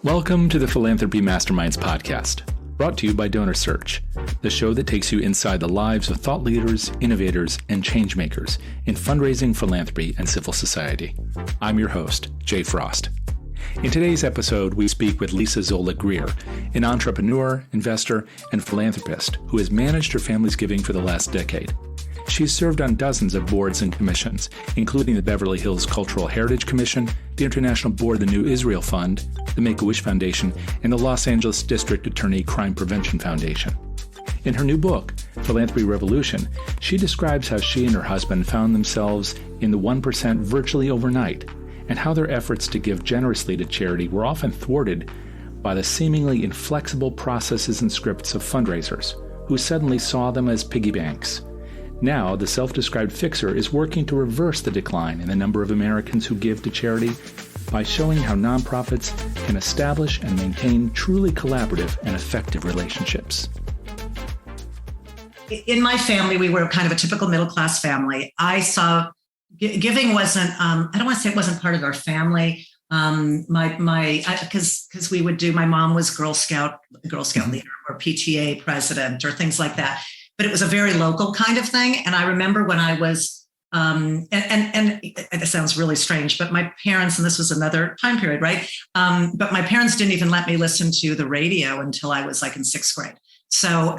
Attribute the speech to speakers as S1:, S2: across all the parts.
S1: Welcome to the Philanthropy Masterminds podcast, brought to you by DonorSearch, the show that takes you inside the lives of thought leaders, innovators, and changemakers in fundraising, philanthropy, and civil society. I'm your host, Jay Frost. In today's episode, we speak with Lisa Zola Greer, an entrepreneur, investor, and philanthropist who has managed her family's giving for the last decade. She's served on dozens of boards and commissions, including the Beverly Hills Cultural Heritage Commission, the International Board of the New Israel Fund, the Make-A-Wish Foundation, and the Los Angeles District Attorney Crime Prevention Foundation. In her new book, Philanthropy Revolution, she describes how she and her husband found themselves in the 1% virtually overnight, and how their efforts to give generously to charity were often thwarted by the seemingly inflexible processes and scripts of fundraisers, who suddenly saw them as piggybanks. Now, the self-described fixer is working to reverse the decline in the number of Americans who give to charity by showing how nonprofits can establish and maintain truly collaborative and effective relationships.
S2: In my family, we were kind of a typical middle-class family. I saw giving wasn't, I don't want to say it wasn't part of our family. Because we would do, my mom was Girl Scout leader or PTA president or things like that. But it was a very local kind of thing. And I remember when I was, and it sounds really strange, but my parents, and this was another time period, right? But my parents didn't even let me listen to the radio until I was like in sixth grade. So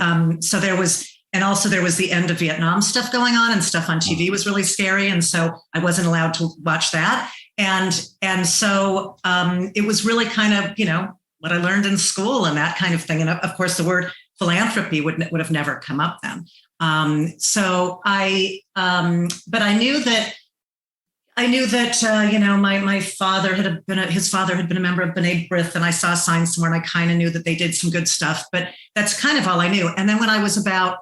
S2: there was, and also there was the end of Vietnam stuff going on, and stuff on TV was really scary. And so I wasn't allowed to watch that. And so it was really kind of, what I learned in school and that kind of thing. And of course the word philanthropy would have never come up then. But I knew that my father his father had been a member of B'nai B'rith, and I saw signs somewhere, and I kind of knew that they did some good stuff. But that's kind of all I knew. And then when I was about,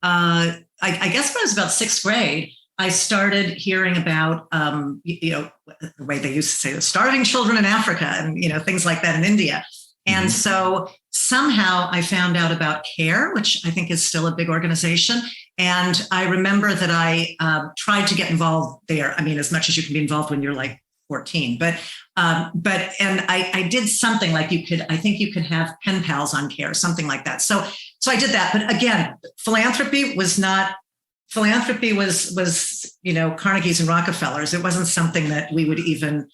S2: I guess when I was about sixth grade, I started hearing about, the way they used to say, the starving children in Africa, and things like that in India. And so somehow I found out about CARE, which I think is still a big organization. And I remember that I tried to get involved there. I mean, as much as you can be involved when you're like 14, but I did something like you could have pen pals on CARE, something like that. So I did that. But again, philanthropy was Carnegie's and Rockefellers. It wasn't something that we wouldn't even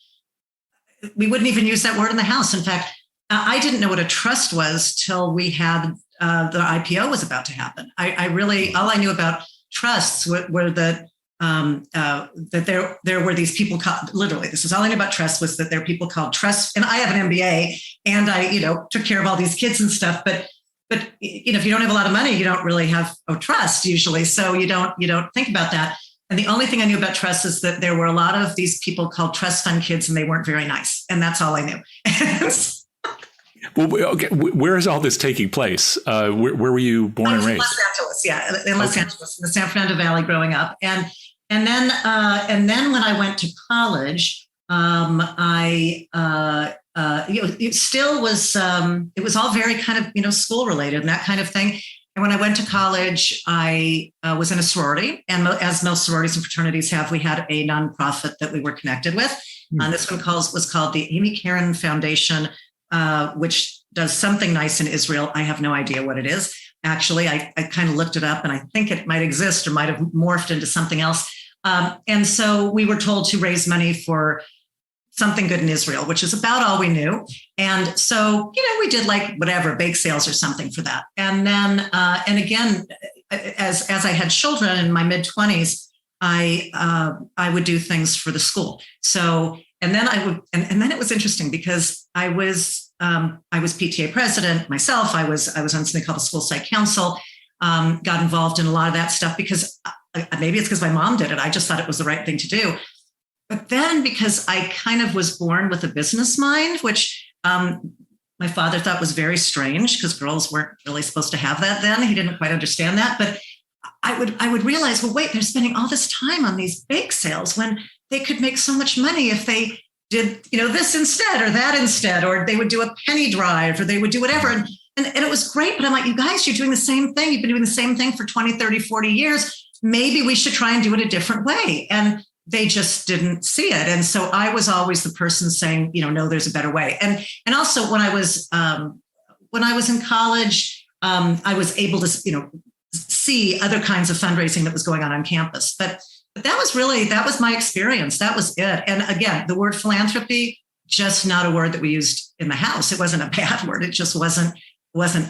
S2: use that word in the house. In fact, I didn't know what a trust was till we had the IPO was about to happen. All I knew about trusts were that there were these people called, literally, this is all I knew about trusts, was that there are people called trusts. And I have an MBA, and I, took care of all these kids and stuff. But if you don't have a lot of money, you don't really have a trust usually. So you don't think about that. And the only thing I knew about trusts is that there were a lot of these people called trust fund kids, and they weren't very nice. And that's all I knew.
S1: Well, okay. Where is all this taking place? Where were you born and raised?
S2: Los Angeles, in Los Angeles, in the San Fernando Valley, growing up, and then when I went to college, it still was. It was all very kind of school related and that kind of thing. And when I went to college, I was in a sorority, and as most sororities and fraternities have, we had a nonprofit that we were connected with. This one was called the Amy Karen Foundation, which does something nice in Israel. I have no idea what it is. Actually, I kind of looked it up, and I think it might exist or might have morphed into something else. And so we were told to raise money for something good in Israel, which is about all we knew. And so, we did like whatever, bake sales or something for that. And then, and again, as I had children in my mid 20s, I would do things for the school. So, and then and then it was interesting because I was PTA president myself. I was on something called the School Site Council, got involved in a lot of that stuff because maybe it's because my mom did it. I just thought it was the right thing to do. But then because I kind of was born with a business mind, which my father thought was very strange because girls weren't really supposed to have that then. He didn't quite understand that. But I would realize, well, wait, they're spending all this time on these bake sales when they could make so much money if they did, this instead or that instead, or they would do a penny drive, or they would do whatever. And it was great. But I'm like, you guys, you're doing the same thing. You've been doing the same thing for 20, 30, 40 years. Maybe we should try and do it a different way. And they just didn't see it. And so I was always the person saying, no, there's a better way. And also when I was in college, I was able to, see other kinds of fundraising that was going on campus. But that was my experience. That was it. And again, the word philanthropy, just not a word that we used in the house. It wasn't a bad word. It just wasn't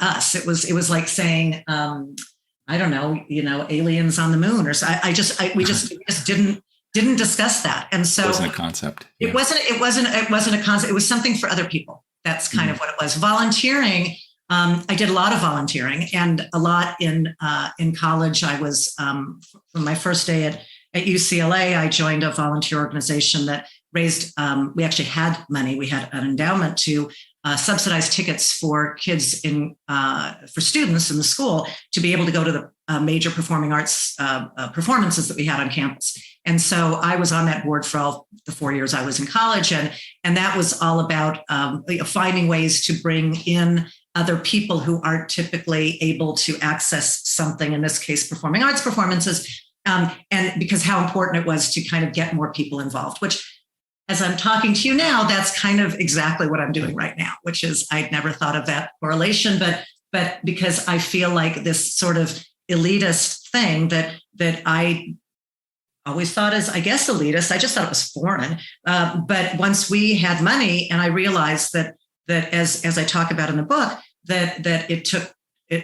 S2: us. It was like saying, I don't know, aliens on the moon, or so. We just didn't discuss that. And so
S1: it wasn't a concept.
S2: Yeah. It wasn't a concept. It was something for other people. That's kind of what it was. Volunteering. I did a lot of volunteering, and a lot in college. I was from my first day at UCLA. I joined a volunteer organization that raised. We actually had money. We had an endowment to subsidize tickets for kids for students in the school to be able to go to the major performing arts performances that we had on campus. And so I was on that board for all the 4 years I was in college, and that was all about finding ways to bring in other people who aren't typically able to access something, in this case, performing arts performances, and because how important it was to kind of get more people involved, which, as I'm talking to you now, that's kind of exactly what I'm doing right now, which is I'd never thought of that correlation, but because I feel like this sort of elitist thing that I always thought is, I guess, elitist. I just thought it was foreign. But once we had money, and I realized that as I talk about in the book, that it took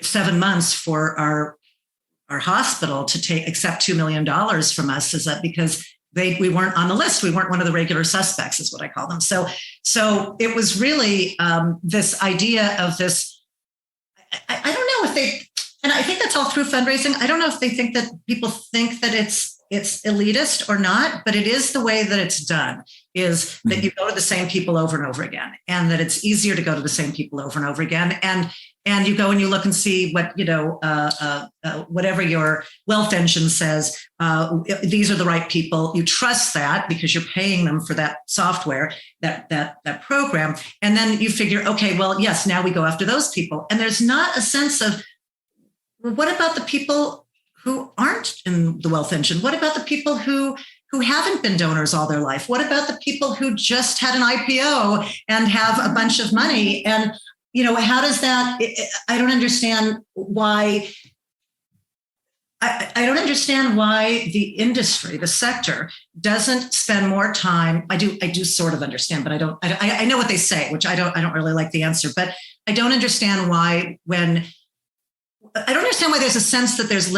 S2: 7 months for our hospital to accept $2 million from us, is that because we weren't on the list. We weren't one of the regular suspects, is what I call them. So it was really this idea of this. I don't know if they, and I think that's all through fundraising. I don't know if they think that people think that it's elitist or not, but it is the way that it's done, is that you go to the same people over and over again, and that it's easier to go to the same people over and over again. And you go and you look and see what, whatever your wealth engine says, these are the right people. You trust that because you're paying them for that software, that program. And then you figure, okay, well, yes, now we go after those people. And there's not a sense of, well, what about the people who aren't in the wealth engine? What about the people who haven't been donors all their life? What about the people who just had an IPO and have a bunch of money? And, how does that, I don't understand why, I don't understand why the industry, the sector, doesn't spend more time. I do sort of understand, but I know what they say, which I don't really like the answer, but I don't understand why there's a sense that there's a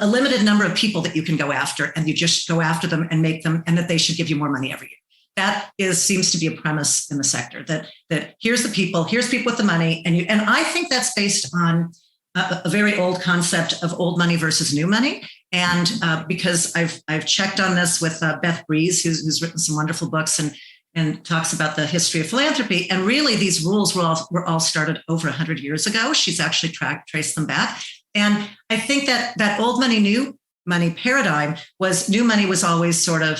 S2: limited number of people that you can go after, and you just go after them and make them, and that they should give you more money every year. That seems to be a premise in the sector, that here's people with the money, and I think that's based on a very old concept of old money versus new money. And because I've checked on this with Beth Breeze, who's written some wonderful books and talks about the history of philanthropy. And really, these rules were all started over 100 years ago. She's actually traced them back. And I think that old money, new money paradigm new money was always sort of,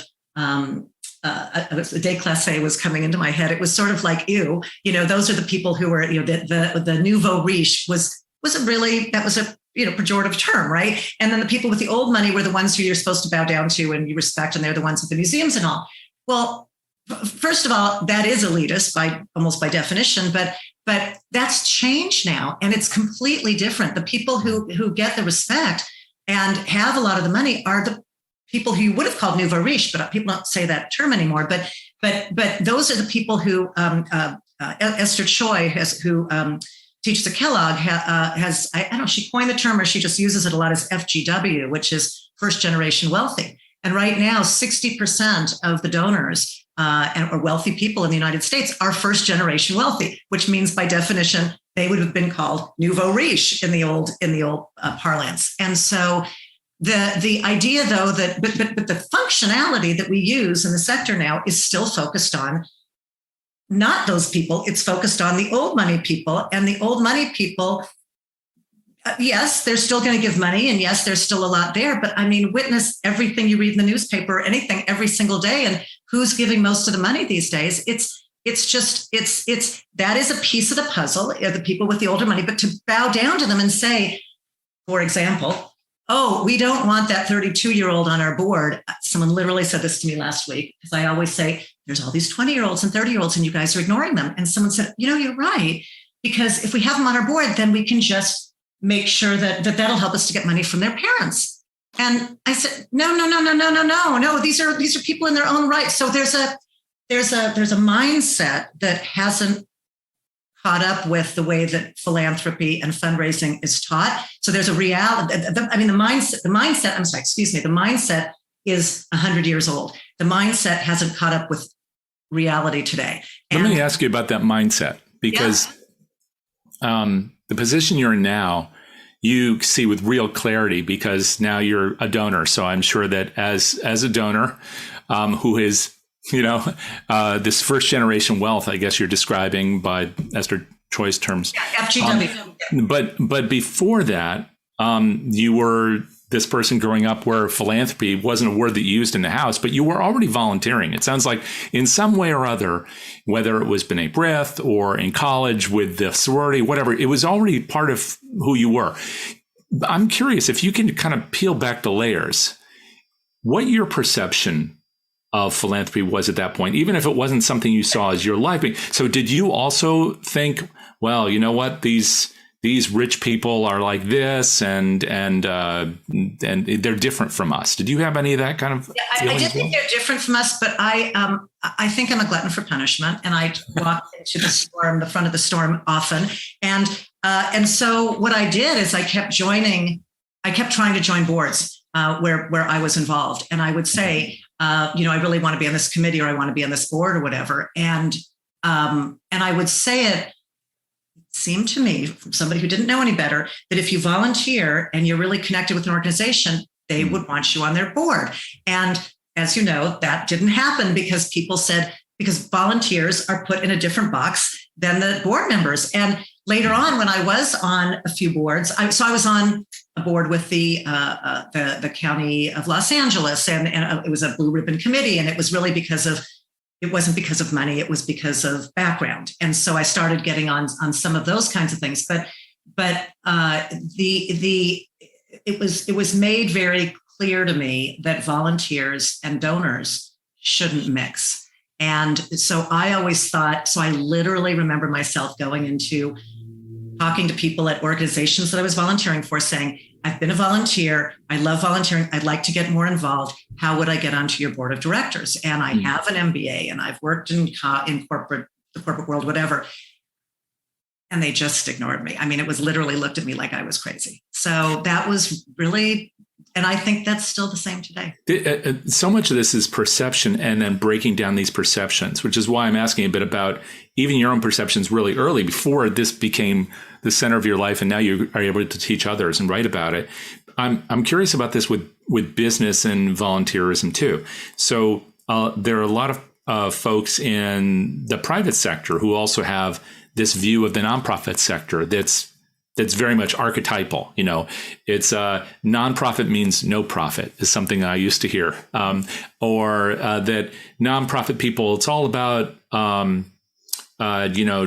S2: the déclassé was coming into my head. It was sort of like, ew, those are the people who were, the nouveau riche was a pejorative term, right? And then the people with the old money were the ones who you're supposed to bow down to and you respect, and they're the ones at the museums and all. Well, first of all, that is elitist almost by definition, but that's changed now, and it's completely different. The people who get the respect and have a lot of the money are the people who you would have called nouveau riche, but people don't say that term anymore. But those are the people who Esther Choi, who teaches at Kellogg, has I don't know, she coined the term, or she just uses it a lot, as FGW, which is first generation wealthy. And right now, 60% of the donors or wealthy people in the United States are first generation wealthy, which means by definition, they would have been called nouveau riche in the old parlance. And so the idea, though, that but the functionality that we use in the sector now is still focused on not those people. It's focused on the old money people, and the old money people. Yes, they're still going to give money, and yes, there's still a lot there. But I mean, witness everything you read in the newspaper, anything every single day, and who's giving most of the money these days? It's that is a piece of the puzzle, the people with the older money. But to bow down to them and say, for example, oh, we don't want that 32-year-old on our board. Someone literally said this to me last week, because I always say, there's all these 20-year-olds and 30-year-olds and you guys are ignoring them. And someone said, you're right. Because if we have them on our board, then we can just make sure that that'll help us to get money from their parents. And I said, no. These are people in their own right. So there's a mindset that hasn't caught up with the way that philanthropy and fundraising is taught. So there's a reality. The mindset is 100 years old. The mindset hasn't caught up with reality today.
S1: Let me ask you about that mindset, because the position you're in now, you see with real clarity, because now you're a donor. So I'm sure that as a donor who is, this first generation wealth, I guess you're describing by Esther Choi's terms.
S2: FGW.
S1: But before that, you were this person growing up where philanthropy wasn't a word that you used in the house, but you were already volunteering. It sounds like in some way or other, whether it was B'nai B'rith or in college with the sorority, whatever, it was already part of who you were. I'm curious if you can kind of peel back the layers, what your perception of philanthropy was at that point, even if it wasn't something you saw as your life. So did you also think, well, you know what, these rich people are like this, and they're different from us? Did you have any of that kind of?
S2: Yeah, I did think they're different from us, but I think I'm a glutton for punishment, and I walk into the front of the storm often, and so what I did is I kept trying to join boards where I was involved, and I would say, I really want to be on this committee, or I want to be on this board, or whatever, and I would say it seemed to me, from somebody who didn't know any better, that if you volunteer and you're really connected with an organization, they would want you on their board. And as you know, that didn't happen because because volunteers are put in a different box than the board members. And later on, when I was on a few boards, I was on a board with the County of Los Angeles, and it was a blue ribbon committee, and it was really it wasn't because of money, it was because of background. And so I started getting on some of those kinds of things. But it was made very clear to me that volunteers and donors shouldn't mix. And so I always thought, so I literally remember myself going into talking to people at organizations that I was volunteering for, saying, I've been a volunteer. I love volunteering. I'd like to get more involved. How would I get onto your board of directors? And I have an MBA, and I've worked in the corporate world, whatever. And they just ignored me. I mean, it was literally looked at me like I was crazy. So that was really, and I think that's still the same today.
S1: So much of this is perception, and then breaking down these perceptions, which is why I'm asking a bit about even your own perceptions really early, before this became the center of your life, and now you are able to teach others and write about it. I'm curious about this with business and volunteerism too. So there are a lot of folks in the private sector who also have this view of the nonprofit sector that's very much archetypal. It's nonprofit means no profit is something I used to hear, or that nonprofit people, it's all about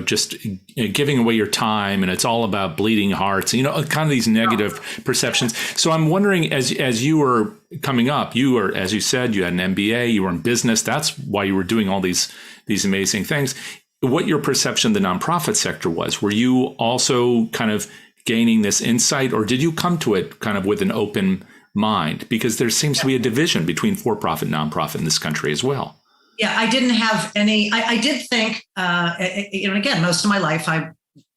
S1: just giving away your time, and it's all about bleeding hearts, kind of these negative perceptions. So I'm wondering, as you were coming up, you were, as you said, you had an MBA, you were in business. That's why you were doing all these amazing things. What your perception of the nonprofit sector was. Were you also kind of gaining this insight, or did you come to it kind of with an open mind? Because there seems to be a division between for-profit and nonprofit in this country as well.
S2: Yeah, I didn't have any. I did think, again, most of my life, I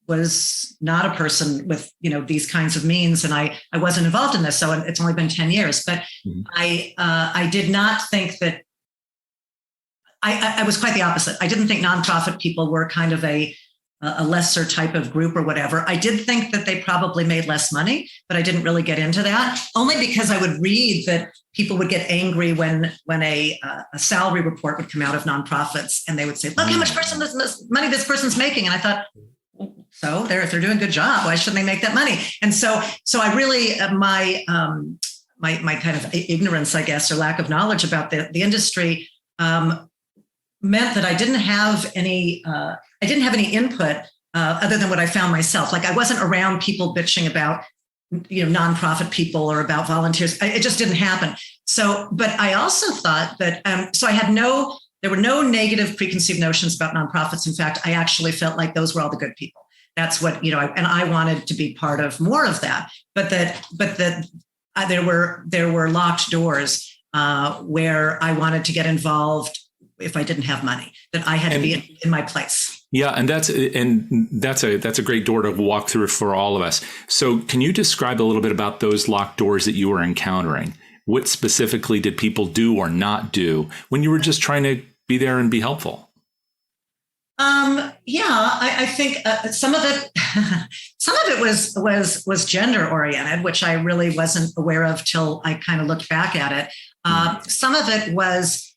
S2: was not a person with, these kinds of means, and I wasn't involved in this. So it's only been 10 years, but I did not think that. I was quite the opposite. I didn't think nonprofit people were kind of a lesser type of group or whatever. I did think that they probably made less money, but I didn't really get into that, only because I would read that people would get angry when a salary report would come out of nonprofits, and they would say, look how much money this person's making. And I thought, so if they're doing a good job, why shouldn't they make that money? And so I really, my kind of ignorance, I guess, or lack of knowledge about the industry meant that I didn't have any input other than what I found myself. Like, I wasn't around people bitching about nonprofit people or about volunteers. It just didn't happen. So, but I also thought that, so there were no negative preconceived notions about nonprofits. In fact, I actually felt like those were all the good people. That's what, and I wanted to be part of more of that. But there were locked doors where I wanted to get involved if I didn't have money, that I had to be in my place.
S1: Yeah, and that's a great door to walk through for all of us. So can you describe a little bit about those locked doors that you were encountering? What specifically did people do or not do when you were just trying to be there and be helpful?
S2: I think some of it was gender oriented, which I really wasn't aware of till I kind of looked back at it. Some of it was,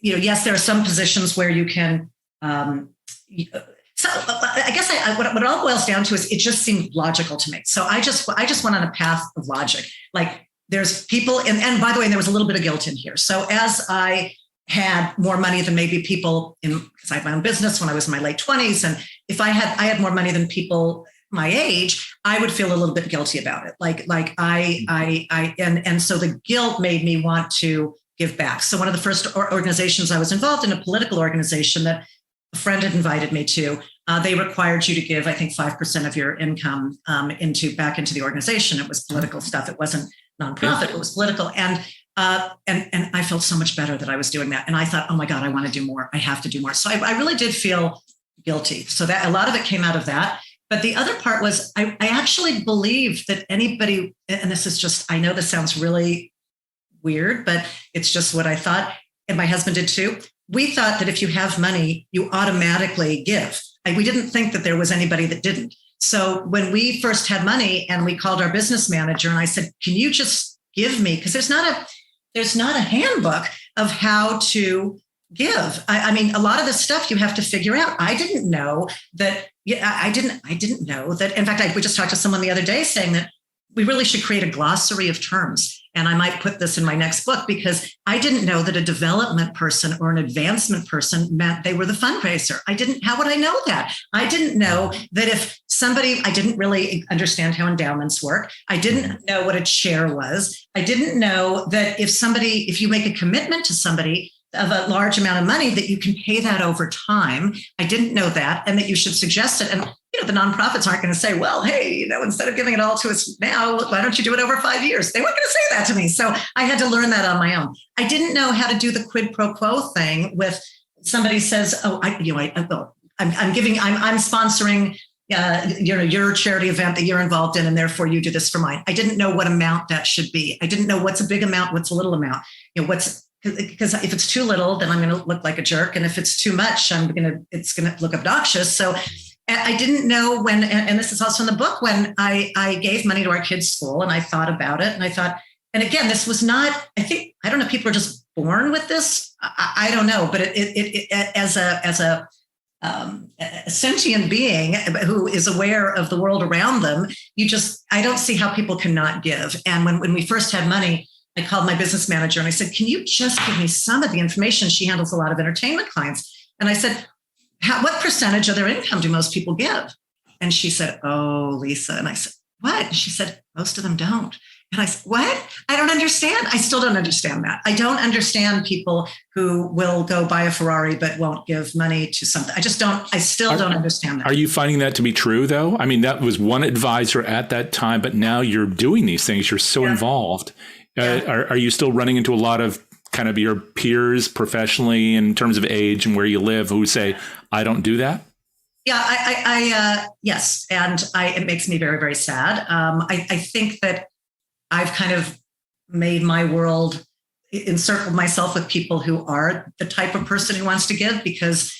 S2: yes, there are some positions where you can. So I guess what it all boils down to is it just seemed logical to me. So I just went on a path of logic. Like there's people, and by the way, there was a little bit of guilt in here. So as I had more money than maybe people because I had my own business when I was in my late 20s. And if I had more money than people my age, I would feel a little bit guilty about it. And so the guilt made me want to give back. So one of the first organizations I was involved in, a political organization that a friend had invited me to, they required you to give, I think, 5% of your income back into the organization. It was political stuff. It wasn't nonprofit. It was political. And I felt so much better that I was doing that. And I thought, oh my God, I want to do more. I have to do more. So I really did feel guilty. So that a lot of it came out of that. But the other part was I actually believed that anybody, and this is just, I know this sounds really weird, but it's just what I thought. And my husband did too. We thought that if you have money, you automatically give. We didn't think that there was anybody that didn't. So when we first had money and we called our business manager and I said, can you just give me? Because there's not a handbook of how to give. I mean, a lot of this stuff you have to figure out. I didn't know that. I didn't know that. In fact, we just talked to someone the other day saying that we really should create a glossary of terms. And I might put this in my next book because I didn't know that a development person or an advancement person meant they were the fundraiser. How would I know that? I didn't know that if somebody, I didn't really understand how endowments work. I didn't know what a chair was. I didn't know that if you make a commitment to somebody of a large amount of money, that you can pay that over time. I didn't know that, and that you should suggest it. And the nonprofits aren't going to say, well, hey, instead of giving it all to us now, why don't you do it over 5 years? They weren't going to say that to me. So I had to learn that on my own. I didn't know how to do the quid pro quo thing with somebody says, oh, I'm sponsoring your charity event that you're involved in, and therefore you do this for mine. I didn't know what amount that should be. I didn't know what's a big amount, what's a little amount. Because if it's too little, then I'm going to look like a jerk. And if it's too much, it's going to look obnoxious. So I didn't know when, and this is also in the book, when I gave money to our kids' school and I thought about it and I thought, and again, this was not, I don't know, people are just born with this. I don't know, but it as a sentient being who is aware of the world around them, I don't see how people cannot give. And when we first had money, I called my business manager and I said, can you just give me some of the information? She handles a lot of entertainment clients. And I said, what percentage of their income do most people give? And she said, oh, Lisa. And I said, what? And she said, most of them don't. And I said, what? I don't understand. I still don't understand that. I don't understand people who will go buy a Ferrari but won't give money to something. I still don't understand that. Are
S1: you finding that to be true, though? I mean, that was one advisor at that time, but now you're doing these things. You're so involved. Are you still running into a lot of kind of your peers professionally in terms of age and where you live who say, I don't do that?
S2: Yeah, yes. And it makes me very, very sad. I think that I've kind of made my world, encircled myself with people who are the type of person who wants to give, because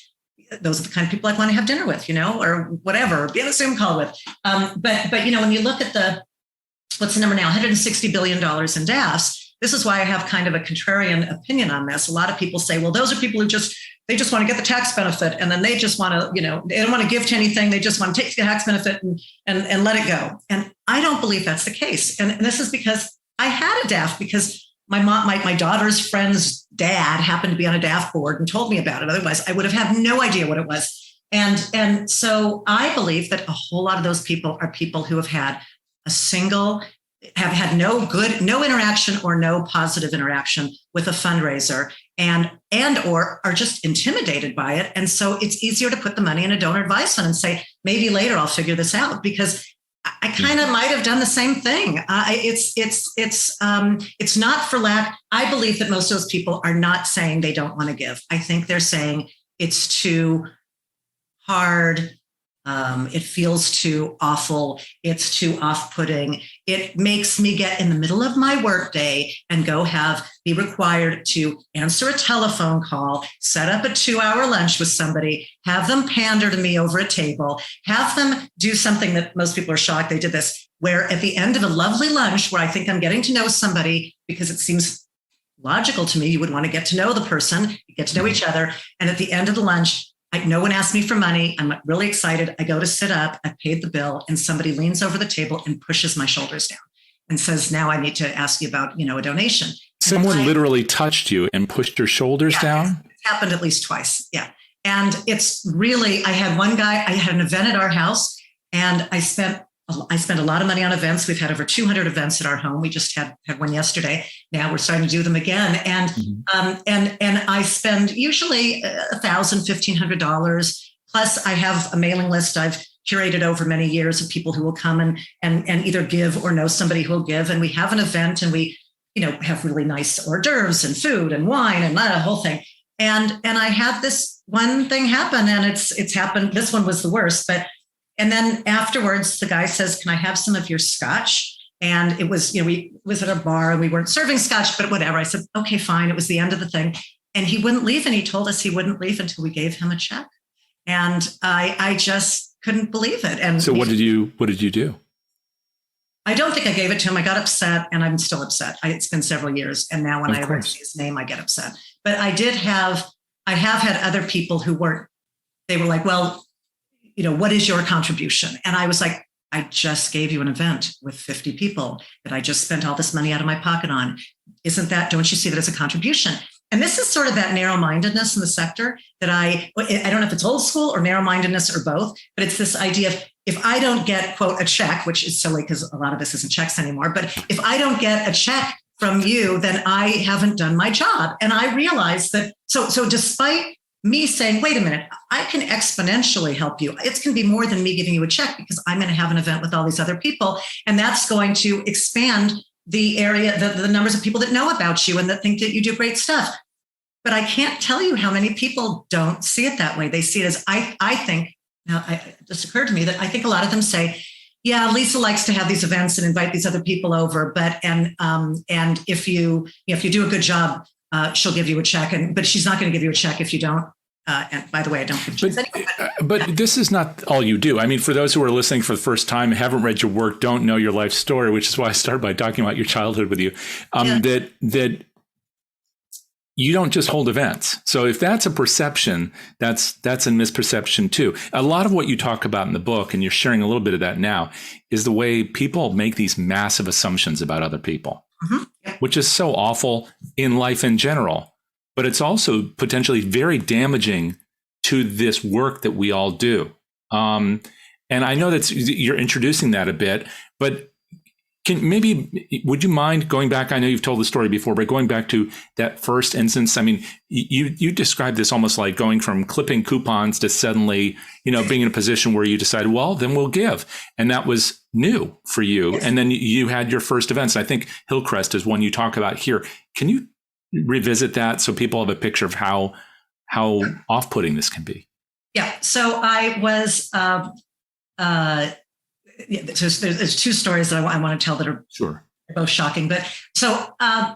S2: those are the kind of people I want to have dinner with, or whatever, be on a Zoom call with. But when you look at what's the number now, $160 billion in DAFs, this is why I have kind of a contrarian opinion on this. A lot of people say, well, those are people who they just want to get the tax benefit. And then they just want to, they don't want to give to anything. They just want to take the tax benefit and let it go. And I don't believe that's the case. And this is because I had a DAF because my daughter's friend's dad happened to be on a DAF board and told me about it. Otherwise, I would have had no idea what it was. And so I believe that a whole lot of those people are people who have had have had no interaction or no positive interaction with a fundraiser and or are just intimidated by it. And so it's easier to put the money in a donor advised fund and say, maybe later I'll figure this out, because I kind of might have done the same thing. It's not for lack. I believe that most of those people are not saying they don't want to give. I think they're saying it's too hard. It feels too awful. It's too off-putting. It makes me get in the middle of my workday and be required to answer a telephone call, set up a 2-hour lunch with somebody, have them pander to me over a table, have them do something that most people are shocked they did this, where at the end of a lovely lunch where I think I'm getting to know somebody, because it seems logical to me, you would want to get to know the person, get to know each other. And at the end of the lunch, no one asked me for money. I'm really excited. I go to sit up. I paid the bill, and somebody leans over the table and pushes my shoulders down and says, "Now I need to ask you about, a donation."
S1: Someone literally touched you and pushed your shoulders down?
S2: It's happened at least twice. Yeah. And it's really, I had one guy, I had an event at our house, and I spent a lot of money on events. We've had over 200 events at our home. We just had one yesterday. Now we're starting to do them again. And and I spend usually $1,000, $1,500. Plus I have a mailing list I've curated over many years of people who will come and either give or know somebody who will give. And we have an event, and we, have really nice hors d'oeuvres and food and wine and that whole thing. And I had this one thing happen, and it's happened. This one was the worst, and then afterwards, the guy says, "Can I have some of your scotch?" And it was, we was at a bar and we weren't serving scotch, but whatever. I said, "Okay, fine." It was the end of the thing. And he wouldn't leave. And he told us he wouldn't leave until we gave him a check. And I just couldn't believe it. And
S1: so what did you do?
S2: I don't think I gave it to him. I got upset, and I'm still upset. It's been several years. And now when I ever see his name, I get upset. But I have had other people who they were like, "Well, what is your contribution?" And I was like, "I just gave you an event with 50 people that I just spent all this money out of my pocket on. Don't you see that as a contribution?" And this is sort of that narrow-mindedness in the sector that I don't know if it's old school or narrow-mindedness or both, but it's this idea of, if I don't get, quote, a check, which is silly because a lot of this isn't checks anymore, but if I don't get a check from you, then I haven't done my job. And I realized that, so despite me saying, "Wait a minute, I can exponentially help you. It can be more than me giving you a check, because I'm going to have an event with all these other people. And that's going to expand the area, the numbers of people that know about you and that think that you do great stuff." But I can't tell you how many people don't see it that way. They see it as, I think, now it just occurred to me that I think a lot of them say, "Yeah, Lisa likes to have these events and invite these other people over. But, and if you do a good job, she'll give you a check, but she's not going to give you a check if you don't." And by the way, I don't give checks anyway.
S1: But this is not all you do. I mean, for those who are listening for the first time, haven't read your work, don't know your life story, which is why I started by talking about your childhood with you, that you don't just hold events. So if that's a perception, that's a misperception too. A lot of what you talk about in the book, and you're sharing a little bit of that now, is the way people make these massive assumptions about other people, which is so awful in life in general. But it's also potentially very damaging to this work that we all do. And I know that you're introducing that a bit, but would you mind going back? I know you've told the story before, but going back to that first instance. I mean, you described this almost like going from clipping coupons to suddenly, being in a position where you decided, well, then we'll give. And that was new for you. Yes. And then you had your first events. I think Hillcrest is one you talk about here. Can you revisit that so people have a picture of how off-putting this can be?
S2: Yeah. So I was, there's two stories that I want to tell that are both shocking. But so I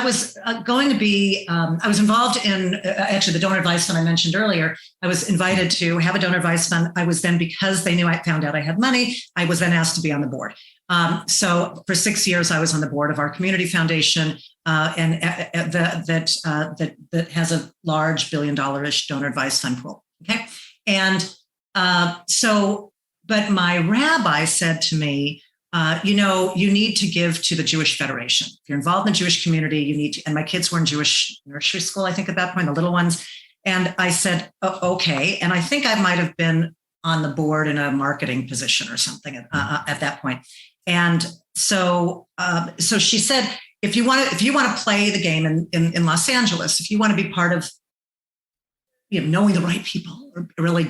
S2: was going to be, I was involved in actually the donor advice fund I mentioned earlier. I was invited to have a donor advice fund. I was then, because they knew I found out I had money, I was then asked to be on the board. So for 6 years, I was on the board of our community foundation, and that has a large $1 billion-ish donor advice fund pool. Okay. And but my rabbi said to me, you need to give to the Jewish Federation. If you're involved in the Jewish community, you need to. And my kids were in Jewish nursery school, I think, at that point, the little ones. And I said, okay. And I think I might have been on the board in a marketing position or something at that point. And so she said, if you want to play the game in Los Angeles, if you want to be part of, knowing the right people, or really,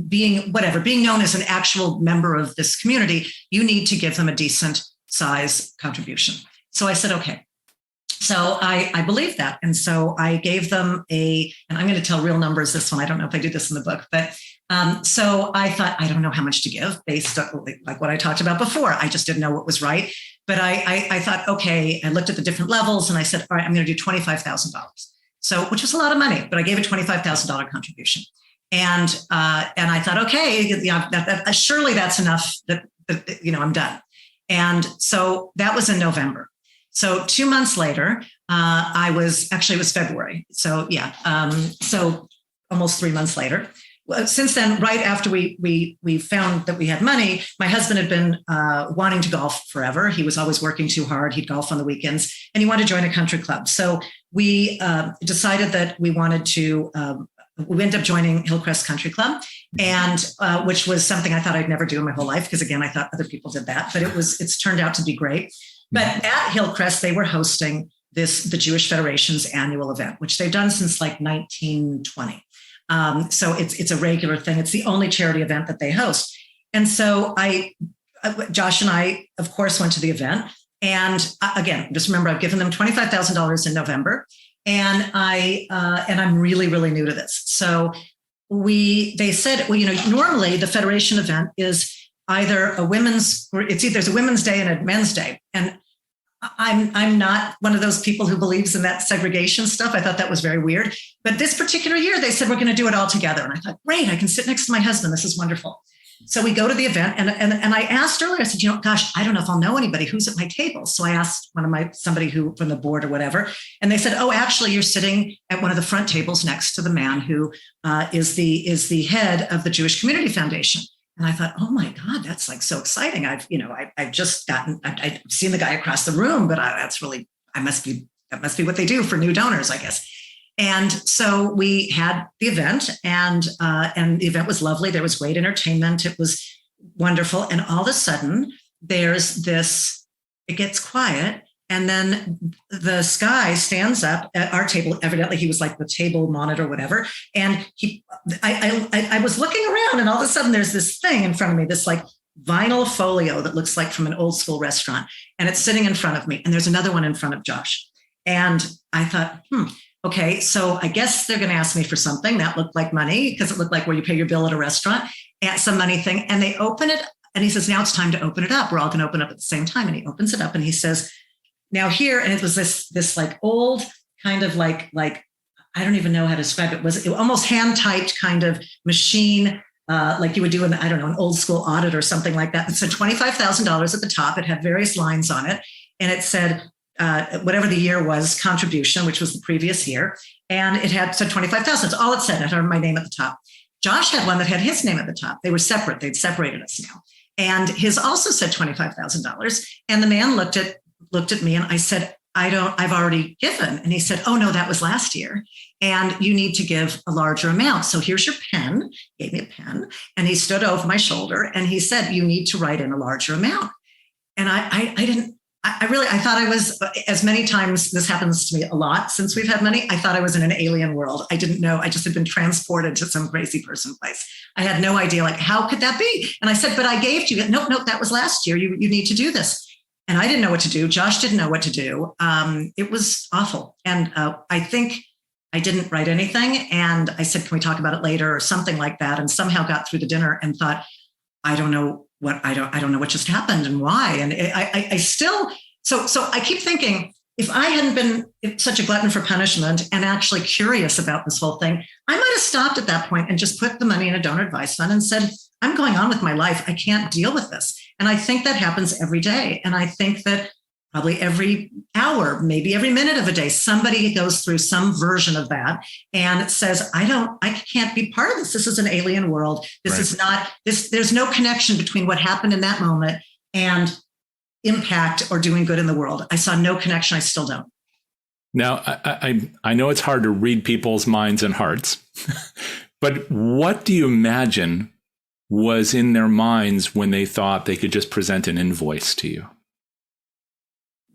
S2: being known as an actual member of this community, you need to give them a decent size contribution. So I said, okay. So I believed that. And so I gave them and I'm going to tell real numbers this one. I don't know if I do this in the book, but so I thought, I don't know how much to give based on like what I talked about before. I just didn't know what was right. But I thought, okay, I looked at the different levels and I said, all right, I'm going to do $25,000. So, which was a lot of money, but I gave a $25,000 contribution. And I thought, okay, surely that's enough that I'm done. And so that was in November. So 2 months later, it was February. So so almost 3 months later. Well, since then, right after we found that we had money, my husband had been wanting to golf forever. He was always working too hard. He'd golf on the weekends, and he wanted to join a country club. So we decided that we wanted to. We ended up joining Hillcrest Country Club, and which was something I thought I'd never do in my whole life, because again, I thought other people did that, but it's turned out to be great. But at Hillcrest, they were hosting the Jewish Federation's annual event, which they've done since like 1920. So it's a regular thing. It's the only charity event that they host. And so Josh and I, of course, went to the event. And again, just remember, I've given them $25,000 in November, and I'm really, really new to this. So they said, well, normally the Federation event is either there's a women's day and a men's day. And I'm not one of those people who believes in that segregation stuff. I thought that was very weird. But this particular year, they said, we're going to do it all together. And I thought, great, I can sit next to my husband. This is wonderful. So we go to the event, and I asked earlier, I said, gosh, I don't know if I'll know anybody who's at my table. So I asked somebody who from the board or whatever, and they said, oh, actually, you're sitting at one of the front tables next to the man who is the head of the Jewish Community Foundation. And I thought, oh my God, that's like so exciting. I've seen the guy across the room, but that must be what they do for new donors, I guess. And so we had the event, and the event was lovely. There was great entertainment. It was wonderful. And all of a sudden there's it gets quiet. And then this guy stands up at our table. Evidently, he was like the table monitor, whatever. And I was looking around, and all of a sudden there's this thing in front of me, this like vinyl folio that looks like from an old school restaurant. And it's sitting in front of me. And there's another one in front of Josh. And I thought, okay, so I guess they're going to ask me for something. That looked like money, because it looked like where you pay your bill at a restaurant, and some money thing. And they open it, and he says, now it's time to open it up. We're all going to open up at the same time. And he opens it up, and he says, now here, and it was this like old kind of like I don't even know how to describe it. It was almost hand typed kind of machine, like you would do an old school audit or something like that. It said $25,000 at the top. It had various lines on it, and it said whatever the year was, contribution, which was the previous year, and it said 25,000. That's all it said. It had my name at the top. Josh had one that had his name at the top. They were separate. They'd separated us now, and his also said $25,000. And the man looked at me, and I said, I've already given. And he said, oh no, that was last year. And you need to give a larger amount. So here's your pen. He gave me a pen, and he stood over my shoulder, and he said, you need to write in a larger amount. And I thought I was, as many times this happens to me a lot since we've had money, I thought I was in an alien world. I didn't know. I just had been transported to some crazy person place. I had no idea, like, how could that be? And I said, but I gave to you. Nope, that was last year. You need to do this. And I didn't know what to do. Josh didn't know what to do. It was awful. And I think I didn't write anything. And I said, can we talk about it later or something like that? And somehow got through the dinner and thought, I don't know what just happened and why. And I still, so I keep thinking, if I hadn't been such a glutton for punishment and actually curious about this whole thing, I might have stopped at that point and just put the money in a donor advice fund and said, I'm going on with my life. I can't deal with this. And I think that happens every day. And I think that probably every hour, maybe every minute of a day, somebody goes through some version of that and says, I can't be part of this. This is an alien world. This is not this. There's no connection between what happened in that moment and impact or doing good in the world. I saw no connection. I still don't.
S1: Now, I know it's hard to read people's minds and hearts, but what do you imagine was in their minds when they thought they could just present an invoice to you?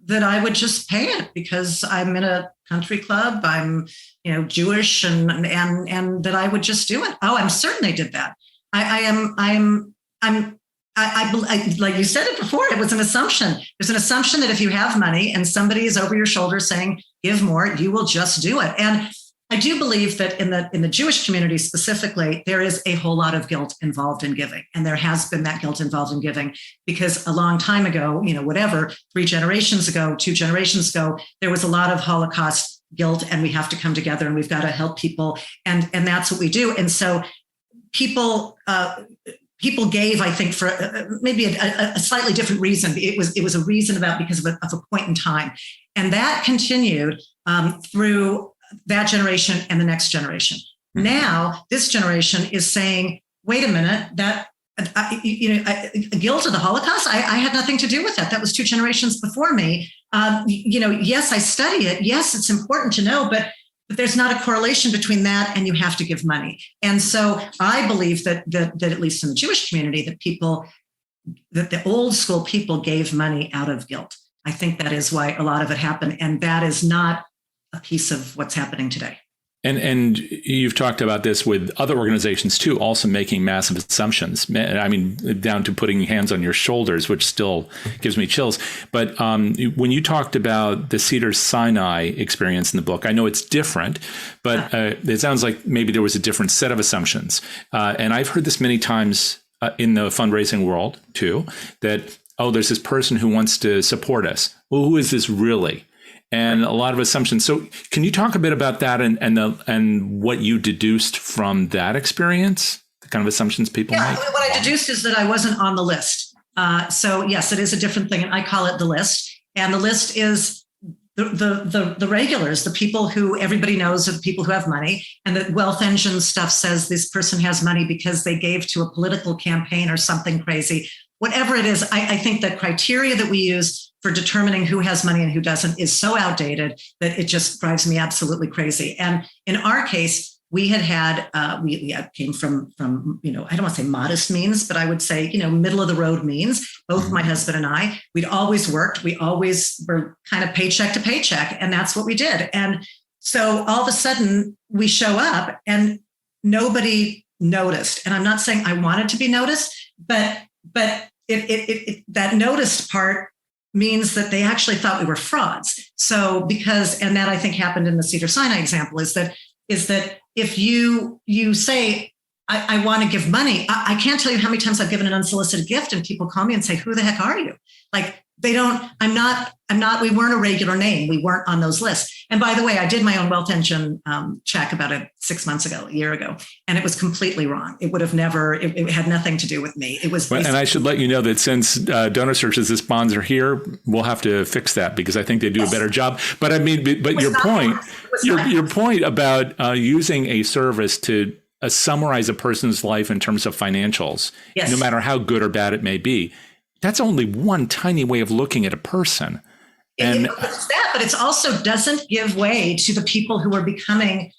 S2: That I would just pay it because I'm in a country club, I'm, Jewish, and that I would just do it. Oh, I'm certain they did that. I like you said it before, it was an assumption. There's an assumption that if you have money and somebody is over your shoulder saying, give more, you will just do it. And I do believe that in the Jewish community specifically, there is a whole lot of guilt involved in giving. And there has been that guilt involved in giving because a long time ago, 3 generations ago, 2 generations ago, there was a lot of Holocaust guilt, and we have to come together and we've got to help people. And that's what we do. And so people gave, I think, for maybe a slightly different reason. It was a reason because of a point in time. And that continued through that generation and the next generation. Mm-hmm. Now, this generation is saying, wait a minute, that, guilt of the Holocaust, I had nothing to do with that. That was 2 generations before me. Yes, I study it. Yes, it's important to know, but there's not a correlation between that and you have to give money. And so I believe that at least in the Jewish community, that the old school people gave money out of guilt. I think that is why a lot of it happened. And that is not a piece of what's happening today.
S1: And you've talked about this with other organizations too, also making massive assumptions. I mean, down to putting hands on your shoulders, which still gives me chills. But when you talked about the Cedars-Sinai experience in the book, I know it's different, but it sounds like maybe there was a different set of assumptions. And I've heard this many times in the fundraising world too, that, there's this person who wants to support us. Well, who is this really? And a lot of assumptions. So can you talk a bit about that and what you deduced from that experience, the kind of assumptions people make?
S2: What I deduced is that I wasn't on the list. So yes, it is a different thing. And I call it the list. And the list is the regulars, the people who everybody knows are the people who have money. And the wealth engine stuff says this person has money because they gave to a political campaign or something crazy. Whatever it is, I think the criteria that we use for determining who has money and who doesn't is so outdated that it just drives me absolutely crazy. And in our case, we came from I don't want to say modest means, but I would say, middle of the road means. Both my husband and I, we'd always worked. We always were kind of paycheck to paycheck. And that's what we did. And so all of a sudden we show up and nobody noticed. And I'm not saying I wanted to be noticed, but it that noticed part means that they actually thought we were frauds. So and that I think happened in the Cedars-Sinai example is that if you say, I want to give money, I can't tell you how many times I've given an unsolicited gift and people call me and say, who the heck are you? Like we weren't a regular name. We weren't on those lists. And by the way, I did my own wealth engine check about 6 months ago, a year ago, and it was completely wrong. It would have never, it had nothing to do with me. It was.
S1: And I should let you know that since DonorSearch is the sponsor here, we'll have to fix that because I think they do a better job. But I mean, but your point about using a service to summarize a person's life in terms of financials, yes, no matter how good or bad it may be, that's only one tiny way of looking at a person. And
S2: it's that, but it also doesn't give way to the people who are becoming,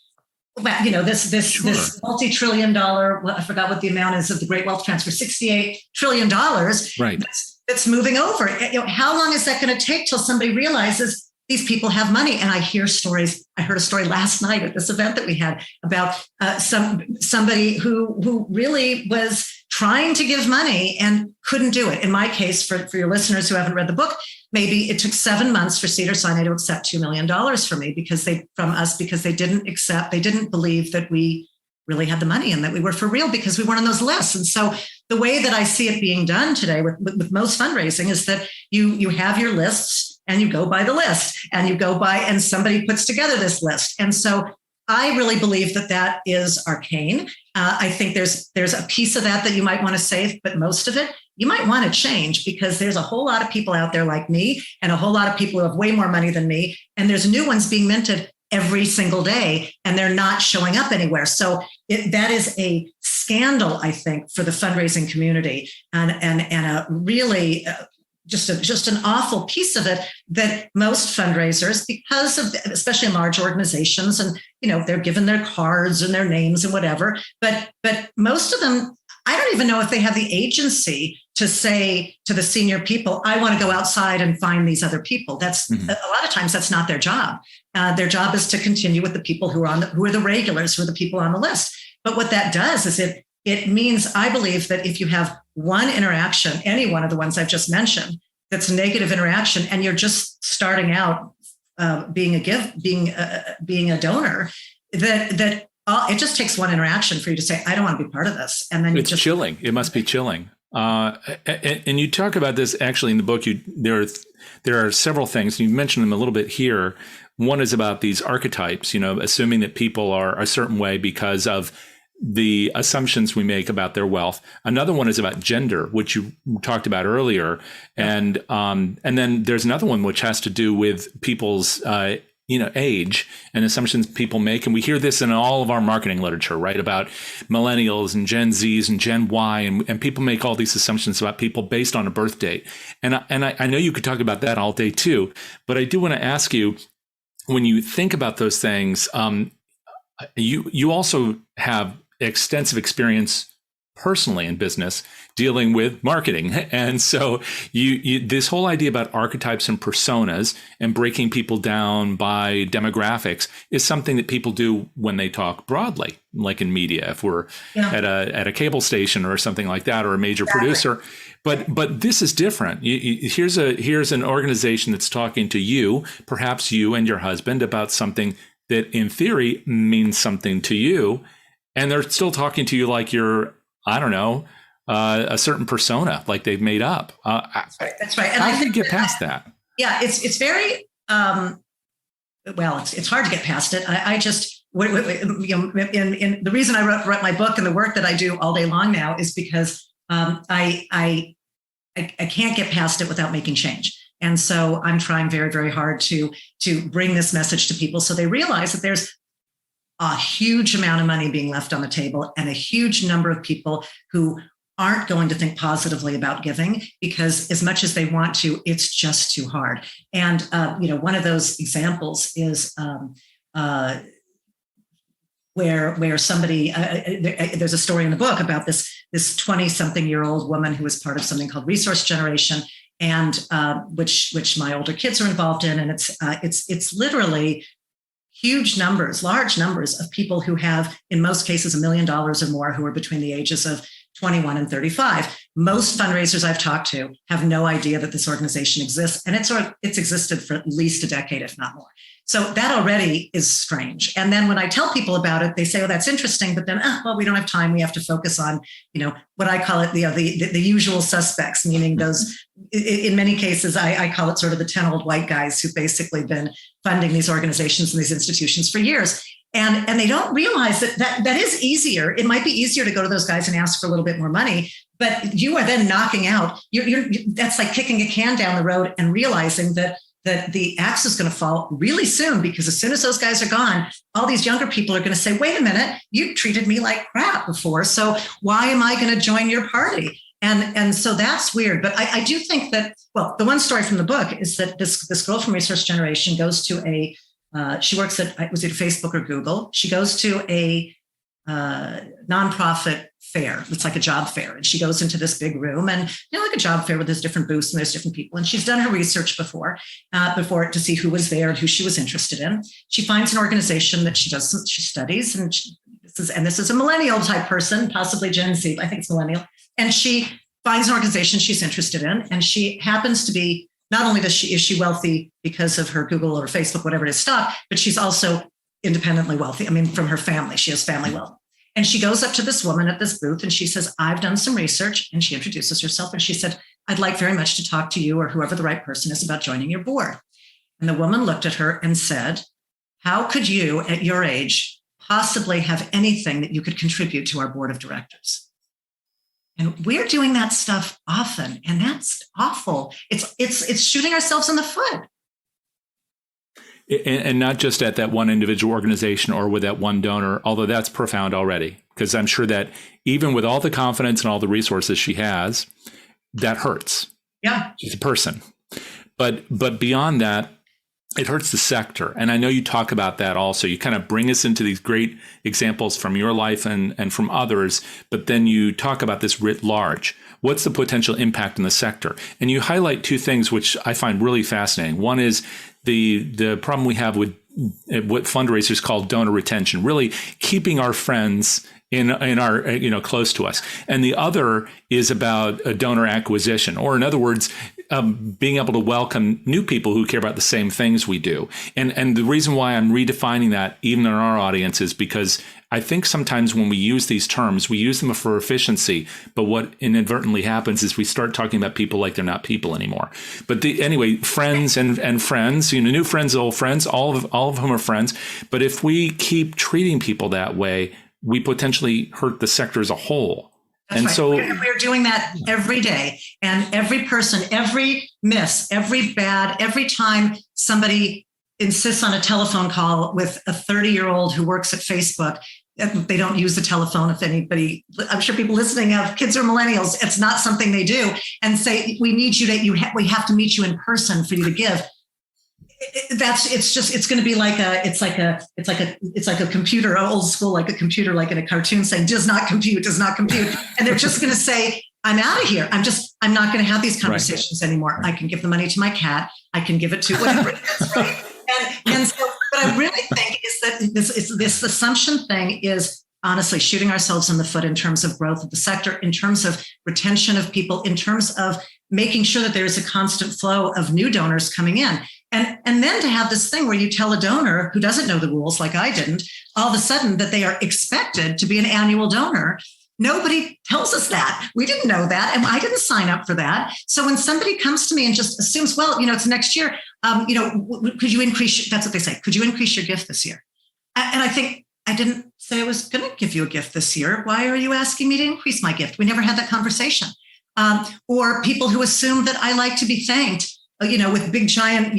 S2: this multi-trillion-dollar, I forgot what the amount is of the great wealth transfer, $68 trillion.
S1: Right.
S2: That's moving over. How long is that going to take till somebody realizes these people have money? And I hear stories. I heard a story last night at this event that we had about somebody who really was trying to give money and couldn't do it. In my case, for your listeners who haven't read the book, maybe it took 7 months for Cedars-Sinai to accept $2 million from me because they didn't believe that we really had the money and that we were for real because we weren't on those lists. And so the way that I see it being done today with most fundraising is that you have your lists and you go by the list and somebody puts together this list. And so I really believe that is arcane. I think there's a piece of that you might want to save, but most of it you might want to change because there's a whole lot of people out there like me and a whole lot of people who have way more money than me. And there's new ones being minted every single day and they're not showing up anywhere. So that is a scandal, I think, for the fundraising community and a really just an awful piece of it that most fundraisers, because of, especially in large organizations, and they're given their cards and their names and whatever, but most of them, I don't even know if they have the agency to say to the senior people, I want to go outside and find these other people. That's a lot of times that's not their job. Their job is to continue with the people who are the regulars, who are the people on the list. But what that does is it means, I believe, that if you have one interaction, any one of the ones I've just mentioned, that's a negative interaction, and you're just starting out being a donor, that it just takes one interaction for you to say, I don't want to be part of this. And then
S1: it's chilling. It must be chilling. And you talk about this actually in the book. There are several things. You mentioned them a little bit here. One is about these archetypes, assuming that people are a certain way because of the assumptions we make about their wealth. Another one is about gender, which you talked about earlier. And then there's another one which has to do with people's age and assumptions people make. And we hear this in all of our marketing literature, right? About millennials and Gen Zs and Gen Y, and people make all these assumptions about people based on a birth date. And I know you could talk about that all day too, but I do want to ask you, when you think about those things, you also have extensive experience personally in business dealing with marketing. And so you this whole idea about archetypes and personas and breaking people down by demographics is something that people do when they talk broadly, like in media, if we're at a cable station or something like that, or a major producer. But this is different. Here's an organization that's talking to you, perhaps you and your husband, about something that in theory means something to you. And they're still talking to you like you're, I don't know, a certain persona, like they've made up.
S2: That's right. And
S1: how do you get past that?
S2: Yeah, it's very, it's hard to get past it. I just, in the reason I wrote my book and the work that I do all day long now is because I can't get past it without making change. And so I'm trying very, very hard to bring this message to people so they realize that there's a huge amount of money being left on the table and a huge number of people who aren't going to think positively about giving because as much as they want to, it's just too hard. And, one of those examples is where somebody, there's a story in the book about this 20-something-year-old woman who was part of something called Resource Generation, and which my older kids are involved in. And it's literally large numbers of people who have, in most cases, $1 million or more, who are between the ages of 21 and 35. Most fundraisers I've talked to have no idea that this organization exists, and it's existed for at least a decade, if not more. So that already is strange. And then when I tell people about it, they say, "Oh, that's interesting," but then, we don't have time. We have to focus on, what I call it, the usual suspects, meaning those. In many cases, I call it sort of the 10 old white guys who've basically been funding these organizations and these institutions for years. And they don't realize that is easier. It might be easier to go to those guys and ask for a little bit more money, but you are then knocking out. That's like kicking a can down the road and realizing that the axe is going to fall really soon, because as soon as those guys are gone, all these younger people are going to say, wait a minute, you treated me like crap before, so why am I going to join your party? And so that's weird. But I do think that, the one story from the book is that this girl from Resource Generation goes to she works at, was it Facebook or Google? She goes to a nonprofit fair. It's like a job fair. And she goes into this big room, and like a job fair where there's different booths and there's different people. And she's done her research before to see who was there and who she was interested in. She finds an organization that she studies, and this is a millennial type person, possibly Gen Z, I think it's millennial. And she finds an organization she's interested in, and she happens to be, not only is she wealthy because of her Google or Facebook, whatever it is, stock, but she's also independently wealthy. I mean, from her family, she has family wealth. And she goes up to this woman at this booth and she says, I've done some research. And she introduces herself and she said, I'd like very much to talk to you or whoever the right person is about joining your board. And the woman looked at her and said, how could you at your age possibly have anything that you could contribute to our board of directors? And we're doing that stuff often, and that's awful. It's shooting ourselves in the foot.
S1: And not just at that one individual organization or with that one donor, although that's profound already, because I'm sure that even with all the confidence and all the resources she has, that hurts.
S2: Yeah.
S1: She's a person. But beyond that, it hurts the sector. And I know you talk about that also. You kind of bring us into these great examples from your life and from others, but then you talk about this writ large. What's the potential impact in the sector? And you highlight two things which I find really fascinating. One is the problem we have with what fundraisers call donor retention, really keeping our friends in our, close to us. And the other is about a donor acquisition, or in other words, being able to welcome new people who care about the same things we do. And the reason why I'm redefining that even in our audience is because I think sometimes when we use these terms, we use them for efficiency. But what inadvertently happens is we start talking about people like they're not people anymore. But anyway, friends and friends, new friends, old friends, all of whom are friends. But if we keep treating people that way, we potentially hurt the sector as a whole.
S2: That's
S1: and
S2: right.
S1: so
S2: we're doing that every day. And every person, every miss, every bad, every time somebody insists on a telephone call with a 30-year-old who works at Facebook, they don't use the telephone. If anybody, I'm sure people listening have kids or millennials, it's not something they do, and say, we need you we have to meet you in person for you to give. It's going to be like a computer, old school, like a computer, like in a cartoon saying, does not compute. And they're just going to say, I'm out of here. I'm not going to have these conversations anymore. I can give the money to my cat. I can give it to whatever it is. Right? And so what I really think is that this assumption thing is honestly shooting ourselves in the foot in terms of growth of the sector, in terms of retention of people, in terms of making sure that there is a constant flow of new donors coming in. And then to have this thing where you tell a donor who doesn't know the rules, like I didn't, all of a sudden that they are expected to be an annual donor. Nobody tells us that. We didn't know that. And I didn't sign up for that. So when somebody comes to me and just assumes, well, it's next year, could you increase, that's what they say, could you increase your gift this year? And I think, I didn't say I was going to give you a gift this year. Why are you asking me to increase my gift? We never had that conversation. Or people who assume that I like to be thanked, with big giant,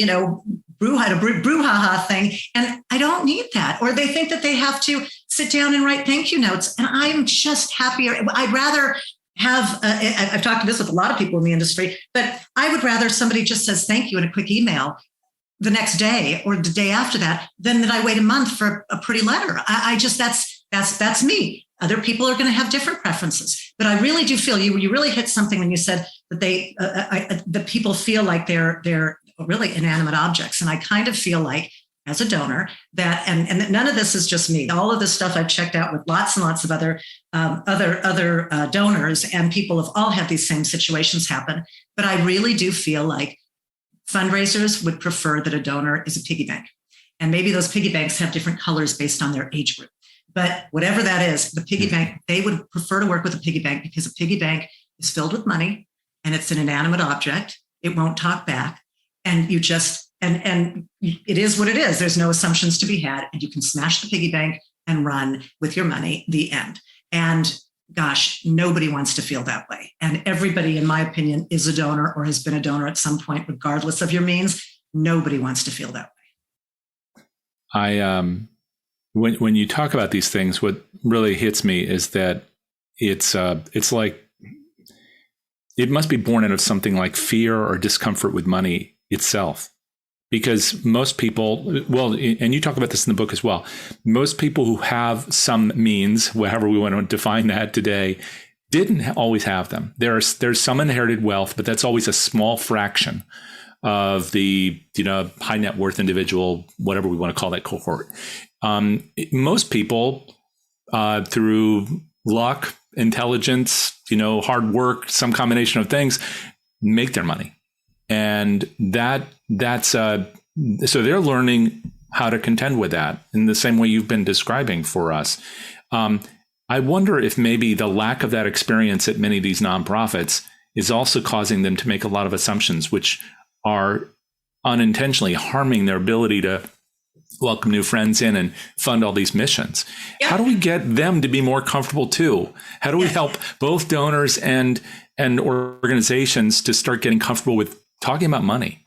S2: brouhaha thing. And I don't need that. Or they think that they have to sit down and write thank you notes. And I'm just happier. I'd rather have, I've talked to this with a lot of people in the industry, but I would rather somebody just says thank you in a quick email the next day or the day after that than that I wait a month for a pretty letter. That's me. Other people are going to have different preferences, but I really do feel you really hit something when you said that that people feel like they're really inanimate objects. And I kind of feel like as a donor that, and none of this is just me. All of this stuff I've checked out with lots and lots of other donors, and people have all had these same situations happen. But I really do feel like fundraisers would prefer that a donor is a piggy bank. And maybe those piggy banks have different colors based on their age group. But whatever that is, the piggy bank, they would prefer to work with a piggy bank because a piggy bank is filled with money and it's an inanimate object. It won't talk back. And you just, and it is what it is. There's no assumptions to be had. And you can smash the piggy bank and run with your money, the end. And gosh, nobody wants to feel that way. And everybody, in my opinion, is a donor or has been a donor at some point, regardless of your means. Nobody wants to feel that way.
S1: When you talk about these things, what really hits me is that it's like it must be born out of something like fear or discomfort with money itself. Because most people, well, and you talk about this in the book as well, most people who have some means, however we want to define that today, didn't always have them. There's some inherited wealth, but that's always a small fraction of the high net worth individual, whatever we want to call that cohort. Most people, through luck, intelligence, hard work, some combination of things, make their money. And that's so they're learning how to contend with that in the same way you've been describing for us. I wonder if maybe the lack of that experience at many of these nonprofits is also causing them to make a lot of assumptions, which are unintentionally harming their ability to welcome new friends in and fund all these missions. Yep. How do we get them to be more comfortable too? How do we help both donors and organizations to start getting comfortable with talking about money?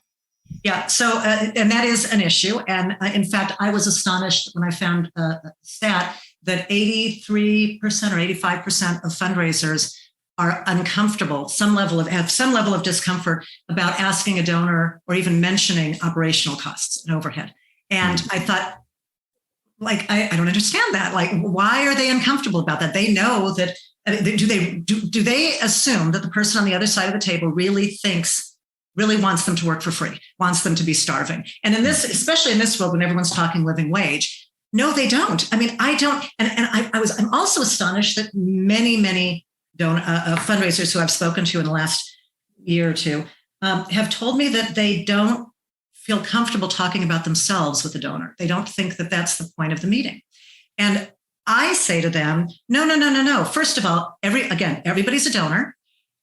S2: Yeah. So, and that is an issue. And in fact, I was astonished when I found a stat that 83% or 85% of fundraisers are uncomfortable, have some level of discomfort about asking a donor or even mentioning operational costs and overhead. And I thought, like, I don't understand that. Like, why are they uncomfortable about that? They know that. Do they assume that the person on the other side of the table really wants them to work for free, wants them to be starving? And in this, especially in this world, when everyone's talking living wage, no, they don't. I mean, I don't. And I'm also astonished that many fundraisers who I've spoken to in the last year or two have told me that they don't feel comfortable talking about themselves with the donor. They don't think that that's the point of the meeting. And I say to them, no. First of all, everybody's a donor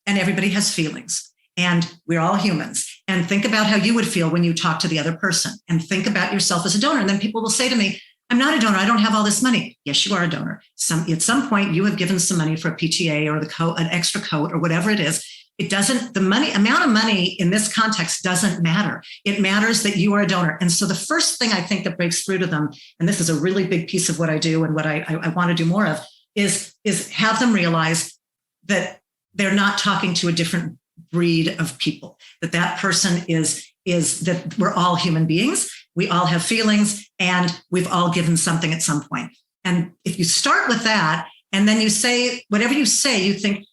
S2: and everybody has feelings and we're all humans. And think about how you would feel when you talk to the other person and think about yourself as a donor. And then people will say to me, I'm not a donor. I don't have all this money. Yes, you are a donor. At some point you have given some money for a PTA or an extra coat or whatever it is. Amount of money in this context doesn't matter. It matters that you are a donor. And so the first thing I think that breaks through to them, and this is a really big piece of what I do and what I want to do more of, is have them realize that they're not talking to a different breed of people, that person is that we're all human beings. We all have feelings and we've all given something at some point. And if you start with that, and then you say, whatever you say, you think,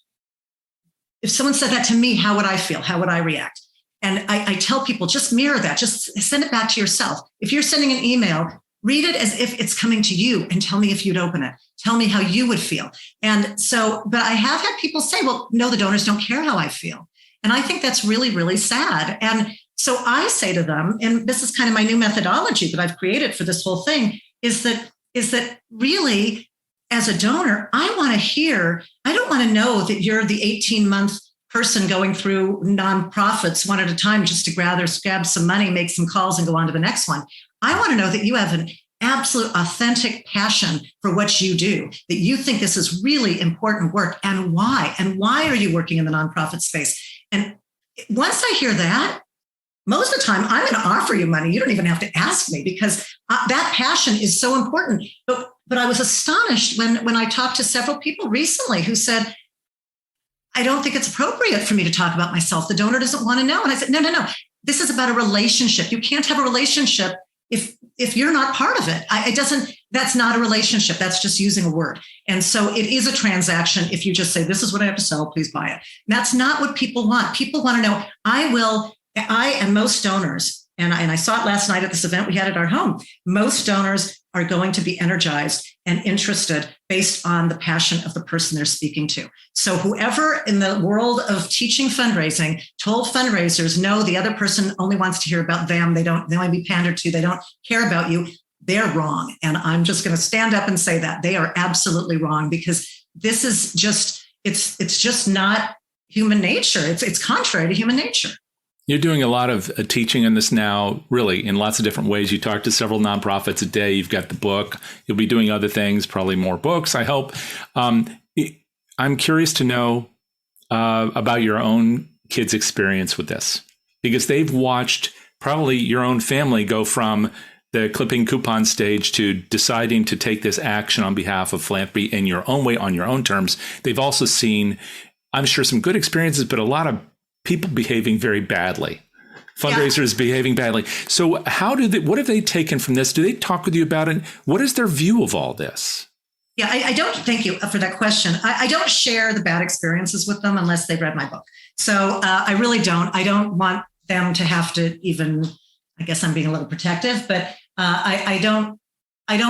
S2: if someone said that to me, how would I feel? How would I react? And I tell people, just mirror that. Just send it back to yourself. If you're sending an email, read it as if it's coming to you and tell me if you'd open it. Tell me how you would feel. And so, but I have had people say, well, no, the donors don't care how I feel. And I think that's really, really sad. And so I say to them, and this is kind of my new methodology that I've created for this whole thing, is that really, as a donor, I don't want to know that you're the 18-month person going through nonprofits one at a time just to grab some money, make some calls, and go on to the next one. I want to know that you have an absolute authentic passion for what you do, that you think this is really important work, and why. And why are you working in the nonprofit space? And once I hear that, most of the time, I'm going to offer you money. You don't even have to ask me, because that passion is so important. But I was astonished when I talked to several people recently who said, I don't think it's appropriate for me to talk about myself. The donor doesn't want to know. And I said, no. This is about a relationship. You can't have a relationship if you're not part of it. That's not a relationship. That's just using a word. And so it is a transaction if you just say, this is what I have to sell, please buy it. That's not what people want. People want to know, I and most donors, and I saw it last night at this event we had at our home, most donors are going to be energized and interested based on the passion of the person they're speaking to. So whoever in the world of teaching fundraising told fundraisers, no, the other person only wants to hear about them. They want to be pandered to. They don't care about you. They're wrong. And I'm just going to stand up and say that they are absolutely wrong, because this is just, it's just not human nature. It's contrary to human nature.
S1: You're doing a lot of teaching in this now, really, in lots of different ways. You talk to several nonprofits a day. You've got the book. You'll be doing other things, probably more books, I hope. I'm curious to know about your own kids' experience with this, because they've watched probably your own family go from the clipping coupon stage to deciding to take this action on behalf of philanthropy in your own way, on your own terms. They've also seen, I'm sure, some good experiences, but a lot of people behaving very badly, fundraisers behaving badly. So what have they taken from this? Do they talk with you about it? What is their view of all this?
S2: Yeah, I don't, thank you for that question. I don't share the bad experiences with them unless they've read my book. So I really don't. I don't want them to have to even, I guess I'm being a little protective, but I don't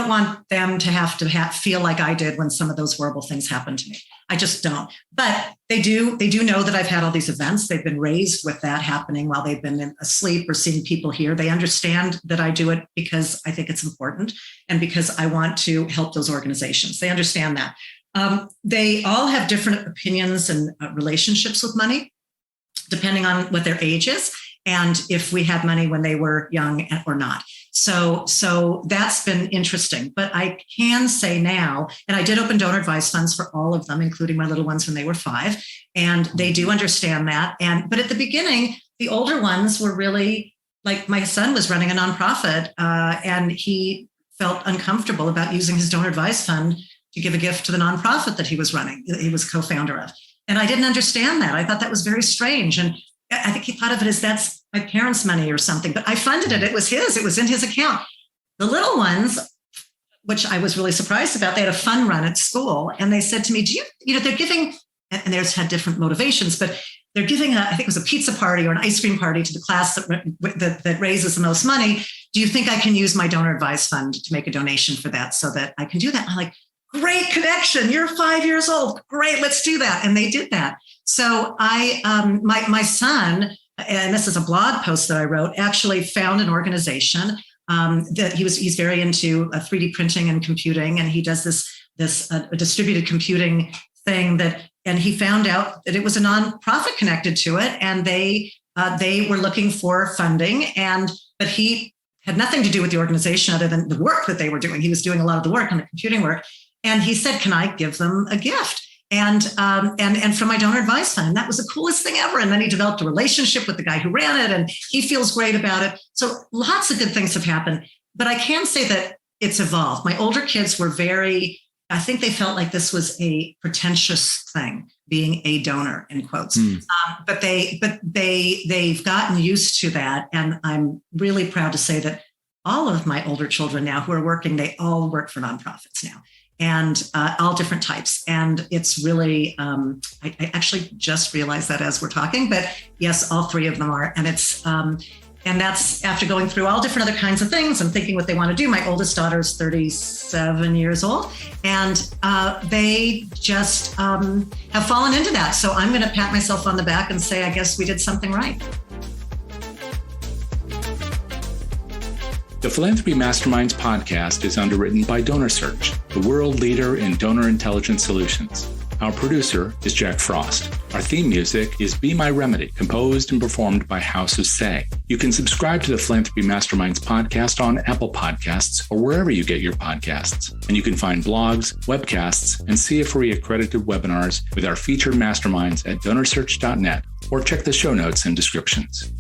S2: want them to have to feel like I did when some of those horrible things happened to me. I just don't. But they do know that I've had all these events. They've been raised with that happening while they've been asleep or seeing people here. They understand that I do it because I think it's important and because I want to help those organizations. They understand that. They all have different opinions and relationships with money, depending on what their age is and if we had money when they were young or not. So that's been interesting. But I can say now, and I did open donor advised funds for all of them, including my little ones when they were 5, and they do understand that. But at the beginning, the older ones were really, like my son was running a nonprofit, and he felt uncomfortable about using his donor advised fund to give a gift to the nonprofit that he was running, he was co-founder of. And I didn't understand that. I thought that was very strange. And I think he thought of it as that's my parents' money or something, but I funded it. It was his, it was in his account. The little ones, which I was really surprised about, they had a fun run at school. And they said to me, they're giving, and theirs had different motivations, but they're giving I think it was a pizza party or an ice cream party to the class that raises the most money. Do you think I can use my donor advised fund to make a donation for that so that I can do that? I'm like, great connection. You're 5 years old. Great. Let's do that. And they did that. So my son, and this is a blog post that I wrote, actually found an organization that he's very into 3D printing and computing. And he does this distributed computing thing and he found out that it was a nonprofit connected to it. And they were looking for funding but he had nothing to do with the organization other than the work that they were doing. He was doing a lot of the work on the computing work. And he said, can I give them a gift? And from my donor advised fund. That was the coolest thing ever. And then he developed a relationship with the guy who ran it and he feels great about it. So lots of good things have happened, but I can say that it's evolved. My older kids were I think they felt like this was a pretentious thing, being a donor in quotes. But they've gotten used to that. And I'm really proud to say that all of my older children now who are working, they all work for nonprofits now. And all different types. And it's really, I actually just realized that as we're talking, but yes, all three of them are. And it's, and that's after going through all different other kinds of things and thinking what they want to do. My oldest daughter is 37 years old and they just have fallen into that. So I'm going to pat myself on the back and say, I guess we did something right.
S1: The Philanthropy Masterminds podcast is underwritten by DonorSearch, the world leader in donor intelligence solutions. Our producer is Jack Frost. Our theme music is Be My Remedy, composed and performed by House of Say. You can subscribe to the Philanthropy Masterminds podcast on Apple Podcasts or wherever you get your podcasts. And you can find blogs, webcasts, and CFRE accredited webinars with our featured masterminds at DonorSearch.net or check the show notes and descriptions.